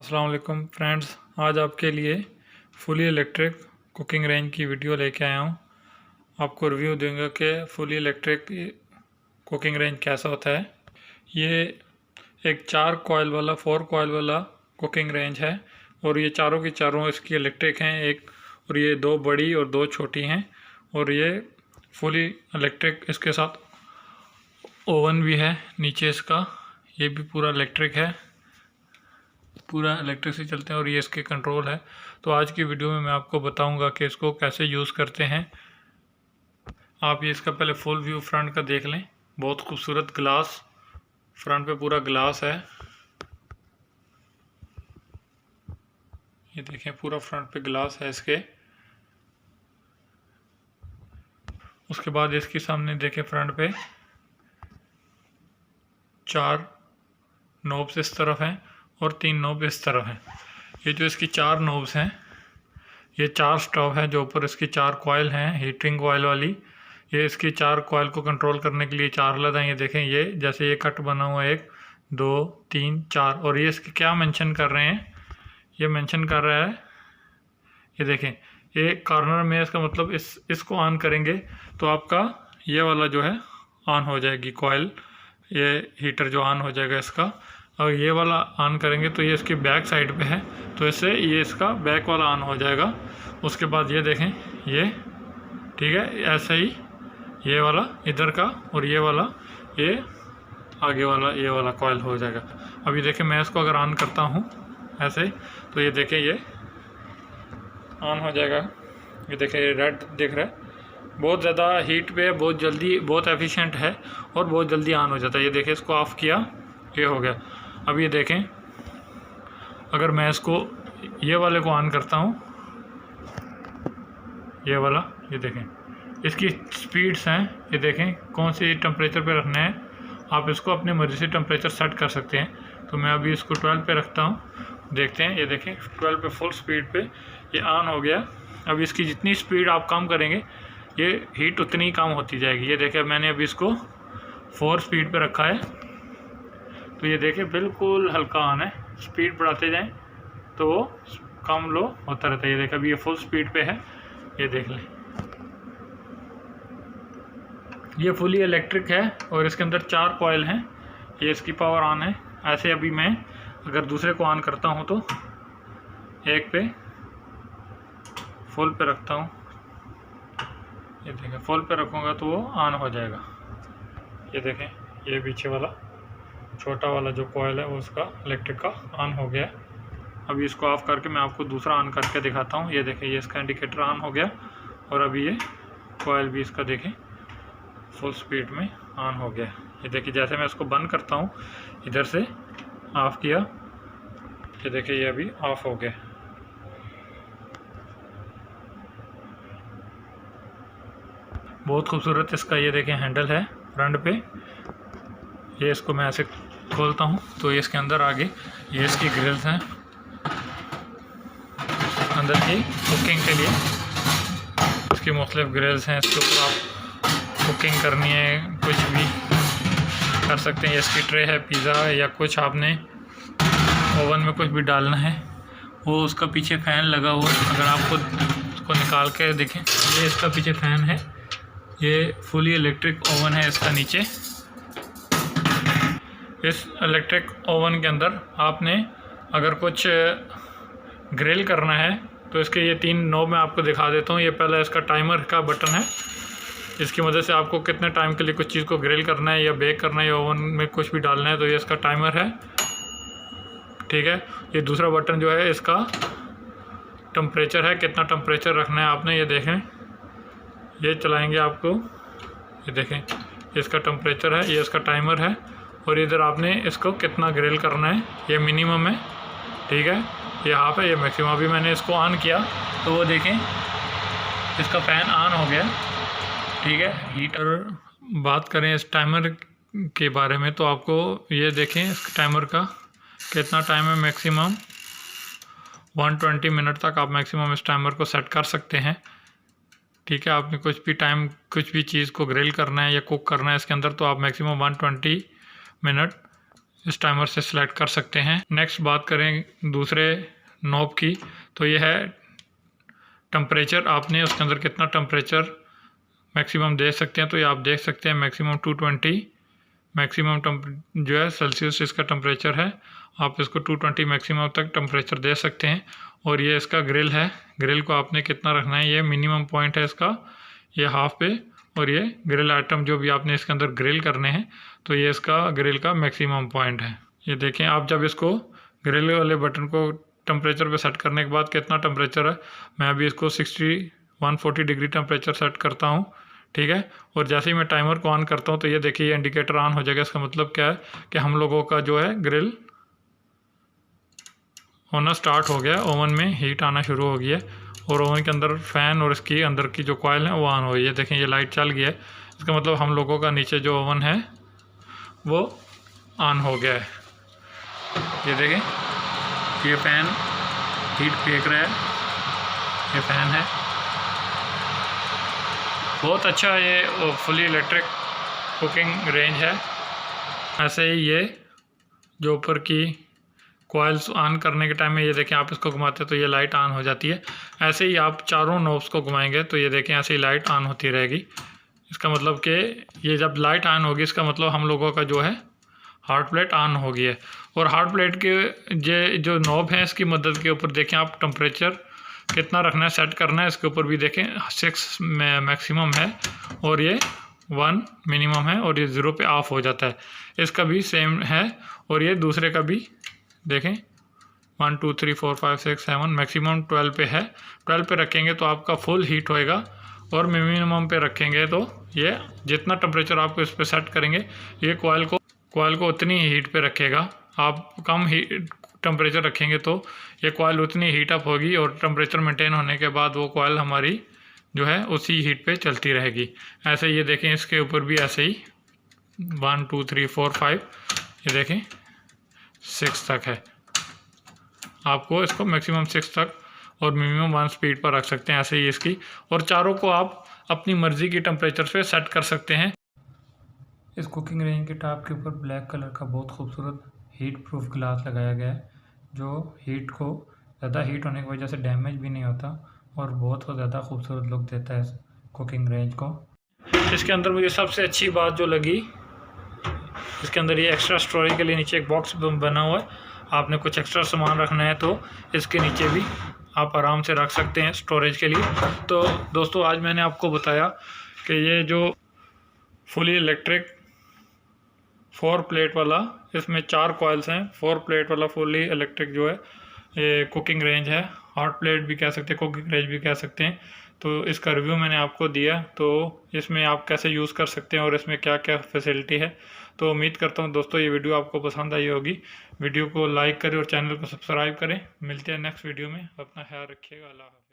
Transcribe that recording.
अस्सलाम वालेकुम फ्रेंड्स, आज आपके लिए फुली इलेक्ट्रिक कुकिंग रेंज की वीडियो लेके आया हूँ। आपको रिव्यू दूंगा कि फुली इलेक्ट्रिक कुकिंग रेंज कैसा होता है। ये एक 4 कॉइल वाला कुकिंग रेंज है और ये चारों की चारों इसकी इलेक्ट्रिक हैं। एक और ये 2 बड़ी और 2 छोटी हैं और ये फुली इलेक्ट्रिक। इसके साथ ओवन भी है नीचे इसका, ये भी पूरा इलेक्ट्रिक है, पूरा इलेक्ट्रिक से चलते हैं और ये इसके कंट्रोल है। तो आज की वीडियो में मैं आपको बताऊंगा कि इसको कैसे यूज़ करते हैं। आप ये इसका पहले फुल व्यू फ्रंट का देख लें। बहुत खूबसूरत ग्लास, फ्रंट पे पूरा ग्लास है। ये देखें, पूरा फ्रंट पे ग्लास है इसके। उसके बाद इसके सामने देखें, फ्रंट पे 4 नोब्स इस तरफ हैं और 3 नोब इस तरफ हैं। ये जो इसकी 4 नोब्स हैं, ये 4 स्टोव है जो ऊपर इसकी 4 कॉइल हैं हीटिंग कॉइल वाली। ये इसकी 4 कॉइल को कंट्रोल करने के लिए 4 लद हैं। ये देखें, ये जैसे ये कट बना हुआ है 1 2 3 4। और ये इसके क्या मेंशन कर रहे हैं, ये मेंशन कर रहा है, ये देखें, ये कॉर्नर में इसका मतलब इसको ऑन करेंगे तो आपका ये वाला जो है ऑन हो जाएगी कॉइल, ये हीटर जो ऑन हो जाएगा इसका। और ये वाला ऑन करेंगे तो ये इसकी बैक साइड पे है, तो इससे ये इसका बैक वाला ऑन हो जाएगा। उसके बाद ये देखें, ये ठीक है, ऐसे ही ये वाला इधर का और ये वाला ये आगे वाला ये वाला कॉइल हो जाएगा। अभी देखें, मैं इसको अगर ऑन करता हूँ ऐसे, तो ये देखें, ये ऑन हो जाएगा। ये देखें, ये रेड दिख रहा है। बहुत ज़्यादा हीट पे है, बहुत जल्दी, बहुत एफिशिएंट है और बहुत जल्दी ऑन हो जाता है। ये देखें, इसको ऑफ़ किया, ये हो गया। अब ये देखें, अगर मैं इसको ये वाले को ऑन करता हूँ, ये वाला, ये देखें, इसकी स्पीड्स हैं, ये देखें कौन सी टेम्परेचर पे रखना है। आप इसको अपने मर्ज़ी से टेम्परेचर सेट कर सकते हैं। तो मैं अभी इसको 12 पे रखता हूँ, देखते हैं। ये देखें, 12 पे फुल स्पीड पे ये ऑन हो गया। अब इसकी जितनी स्पीड आप कम करेंगे, ये हीट उतनी कम होती जाएगी। ये देखें, मैंने अभी इसको 4 स्पीड पे रखा है, तो ये देखें बिल्कुल हल्का ऑन है। स्पीड बढ़ाते जाएं तो वो कम लो होता रहता है। ये देखें, अभी ये फुल स्पीड पे है, ये देख लें। ये फुली इलेक्ट्रिक है और इसके अंदर 4 कॉइल हैं। ये इसकी पावर ऑन है। ऐसे अभी मैं अगर दूसरे को ऑन करता हूँ तो एक पे फुल पे रखता हूँ, ये देखें, फुल पे रखूँगा तो वो ऑन हो जाएगा। ये देखें, ये पीछे वाला छोटा वाला जो कॉइल है वो उसका इलेक्ट्रिक का ऑन हो गया। अभी इसको ऑफ़ करके मैं आपको दूसरा ऑन करके दिखाता हूँ। ये देखें, ये इसका इंडिकेटर ऑन हो गया और अभी ये कॉइल भी इसका देखें फुल स्पीड में ऑन हो गया। ये देखिए, जैसे मैं इसको बंद करता हूँ, इधर से ऑफ़ किया, ये देखिए, ये अभी ऑफ़ हो गया। बहुत खूबसूरत इसका ये देखें हैंडल है फ्रंट पे। ये इसको मैं ऐसे खोलता हूँ तो ये इसके अंदर आगे ये इसकी ग्रिल्स हैं अंदर की कुकिंग के लिए। इसकी मुख्तलिफ ग्रिल्स हैं, इसके ऊपर आप कुकिंग करनी है कुछ भी कर सकते हैं। ये इसकी ट्रे है, पिज़्ज़ा या कुछ आपने ओवन में कुछ भी डालना है, वो उसका पीछे फ़ैन लगा हुआ है। अगर आपको उसको निकाल के देखें, ये इसका पीछे फ़ैन है। ये फुली इलेक्ट्रिक ओवन है इसका नीचे। इस इलेक्ट्रिक ओवन के अंदर आपने अगर कुछ ग्रिल करना है तो इसके ये 3 नॉब मैं आपको दिखा देता हूँ। ये पहला इसका टाइमर का बटन है, इसकी मदद से आपको कितने टाइम के लिए कुछ चीज़ को ग्रिल करना है या बेक करना है या ओवन में कुछ भी डालना है, तो ये इसका टाइमर है, ठीक है। ये दूसरा बटन जो है इसका टेम्परेचर है, कितना टेम्परेचर रखना है आपने। ये देखें, ये चलाएंगे आपको, ये देखें, इसका टेम्परेचर है, ये इसका टाइमर है और इधर आपने इसको कितना ग्रिल करना है। ये मिनिमम है, ठीक है, ये हाफ है, ये मैक्सिमम। अभी मैंने इसको ऑन किया तो वो देखें, इसका फ़ैन ऑन हो गया, ठीक है। हीटर बात करें इस टाइमर के बारे में तो आपको ये देखें, इस टाइमर का कितना टाइम है। मैक्सिमम 120 मिनट तक आप मैक्सिमम इस टाइमर को सेट कर सकते हैं, ठीक है। आपने कुछ भी टाइम कुछ भी चीज़ को ग्रिल करना है या कुक करना है इसके अंदर, तो आप मैक्सिमम 120 मिनट इस टाइमर से सिलेक्ट कर सकते हैं। नेक्स्ट बात करें दूसरे नॉब की, तो ये है टेम्परेचर। आपने उसके अंदर कितना टेम्परेचर मैक्सिमम दे सकते हैं, तो ये आप देख सकते हैं मैक्सिमम 220 मैक्सिमम जो है सेल्सियस इसका टेम्परेचर है। आप इसको 220 मैक्सिमम तक टेम्परेचर दे सकते हैं। और ये इसका ग्रिल है, ग्रिल को आपने कितना रखना है, ये मिनिमम पॉइंट है इसका, ये हाफ पे। और ये ग्रिल आइटम जो भी आपने इसके अंदर ग्रिल करने हैं, तो ये इसका ग्रिल का मैक्सिमम पॉइंट है। ये देखें आप जब इसको ग्रिल वाले बटन को टेम्परेचर पे सेट करने के बाद कितना टेम्परेचर है, मैं अभी इसको 140 डिग्री टेम्परेचर सेट करता हूँ, ठीक है। और जैसे ही मैं टाइमर को ऑन करता हूँ तो ये देखिए ये इंडिकेटर ऑन हो जाएगा। इसका मतलब क्या है कि हम लोगों का जो है ग्रिल होना स्टार्ट हो गया, ओवन में हीट आना शुरू हो गया है। और ओवन के अंदर फ़ैन और इसकी अंदर की जो कॉइल है वो ऑन हो गई है। देखें ये लाइट चल गया है, इसका मतलब हम लोगों का नीचे जो ओवन है वो ऑन हो गया है। ये देखें ये फ़ैन हीट फेंक रहा है, ये फ़ैन है। बहुत अच्छा ये फुली इलेक्ट्रिक कुकिंग रेंज है। ऐसे ही ये जो ऊपर की कॉइल्स ऑन करने के टाइम में ये देखें आप इसको घुमाते हैं तो ये लाइट ऑन हो जाती है। ऐसे ही आप चारों नोब्स को घुमाएंगे तो ये देखें ऐसे ही लाइट ऑन होती रहेगी। इसका मतलब कि ये जब लाइट ऑन होगी इसका मतलब हम लोगों का जो है हार्ड प्लेट ऑन हो गई है। और हार्ड प्लेट के जो नॉब है इसकी मदद के ऊपर देखें आप टेम्परेचर कितना रखना है, सेट करना है। इसके ऊपर भी देखें 6 मैक्सिमम है और ये 1 मिनिमम है और ये 0 पे ऑफ हो जाता है। इसका भी सेम है और ये दूसरे का भी देखें 1 2 3 4 5 6 7 मैक्सिमम 12 पे है। 12 पे रखेंगे तो आपका फुल हीट होएगा और मिनिमम पे रखेंगे तो ये जितना टेम्परेचर आपको इस पर सेट करेंगे ये कॉइल को उतनी ही हीट पे रखेगा। आप कम टेम्परेचर रखेंगे तो ये कॉइल उतनी हीट अप होगी और टेम्परेचर मेंटेन होने के बाद वो कॉइल हमारी जो है उसी हीट पे चलती रहेगी। ऐसे ये देखें इसके ऊपर भी ऐसे ही 1 2 3 4 5 ये देखें 6 तक है। आपको इसको मैक्सिमम 6 तक और मिनिमम 1 स्पीड पर रख सकते हैं ऐसे ही इसकी। और चारों को आप अपनी मर्ज़ी की टेम्परेचर पे सेट कर सकते हैं। इस कुकिंग रेंज के टॉप के ऊपर ब्लैक कलर का बहुत खूबसूरत हीट प्रूफ ग्लास लगाया गया है जो हीट को ज़्यादा हीट होने की वजह से डैमेज भी नहीं होता और बहुत ज़्यादा खूबसूरत लुक देता है इस कुकिंग रेंज को। इसके अंदर मुझे सबसे अच्छी बात जो लगी, इसके अंदर ये एक्स्ट्रा स्टोरेज के लिए नीचे एक बॉक्स बना हुआ है। आपने कुछ एक्स्ट्रा सामान रखना है तो इसके नीचे भी आप आराम से रख सकते हैं स्टोरेज के लिए। तो दोस्तों आज मैंने आपको बताया कि ये जो फुली इलेक्ट्रिक 4 प्लेट वाला, इसमें 4 कॉइल्स हैं, 4 प्लेट वाला फुली इलेक्ट्रिक जो है ये कुकिंग रेंज है। हॉट प्लेट भी कह सकते हैं, कुकिंग रेंज भी कह सकते हैं। तो इसका रिव्यू मैंने आपको दिया, तो इसमें आप कैसे यूज़ कर सकते हैं और इसमें क्या क्या फैसिलिटी है। तो उम्मीद करता हूँ दोस्तों ये वीडियो आपको पसंद आई होगी। वीडियो को लाइक करें और चैनल को सब्सक्राइब करें। मिलते हैं नेक्स्ट वीडियो में, अपना ख्याल रखिएगा। अल्लाह हाफ़िज़।